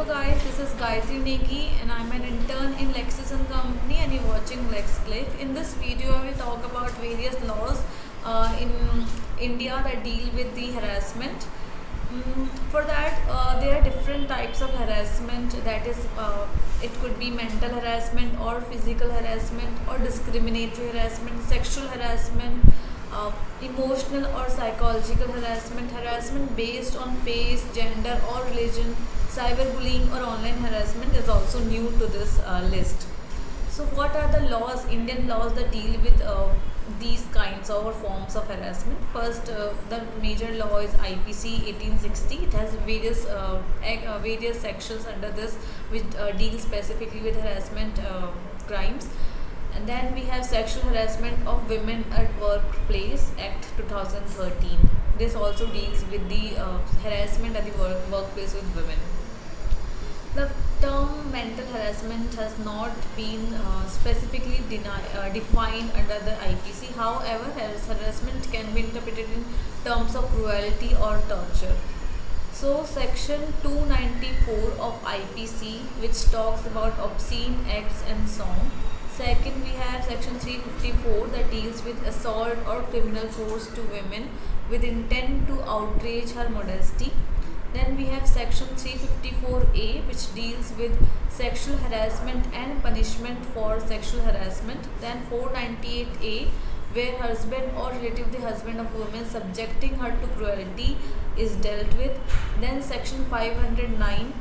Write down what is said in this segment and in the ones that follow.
Hello guys, this is Gayatri Negi and I'm an intern in Lexis & Company and you're watching LexClick. In this video I will talk about various laws in India that deal with the harassment. For that there are different types of harassment, that is it could be mental harassment or physical harassment or discriminatory harassment, sexual harassment, emotional or psychological harassment, harassment based on face, gender or religion, cyberbullying or online harassment is also new to this list. So what are the laws, Indian laws, that deal with these kinds of forms of harassment? First, the major law is IPC 1860. It has various sections under this which deal specifically with harassment crimes. And then we have Sexual Harassment of Women at Workplace Act 2013. This also deals with the harassment at the workplace with women. The term mental harassment has not been specifically defined under the IPC. However, harassment can be interpreted in terms of cruelty or torture. So, section 294 of IPC, which talks about obscene acts and song. Second, we have section 354 that deals with assault or criminal force to women with intent to outrage her modesty. Then we have section 354A, which deals with sexual harassment and punishment for sexual harassment. Then 498A, where husband or relative of the husband of woman subjecting her to cruelty is dealt with. Then section 509,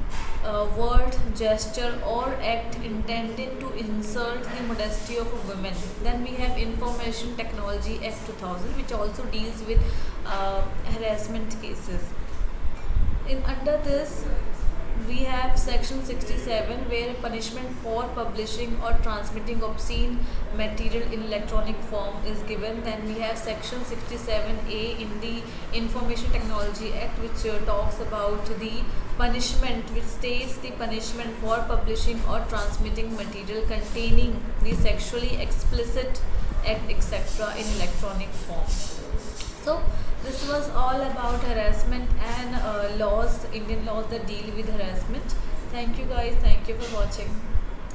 word, gesture or act intended to insult the modesty of a woman. Then we have Information Technology Act 2000, which also deals with harassment cases. Under this, we have section 67, where punishment for publishing or transmitting obscene material in electronic form is given. Then we have section 67A in the Information Technology Act, which talks about the punishment, which states the punishment for publishing or transmitting material containing the sexually explicit act, etc. in electronic form. So this was all about harassment and laws, Indian laws that deal with harassment. Thank you guys. Thank you for watching.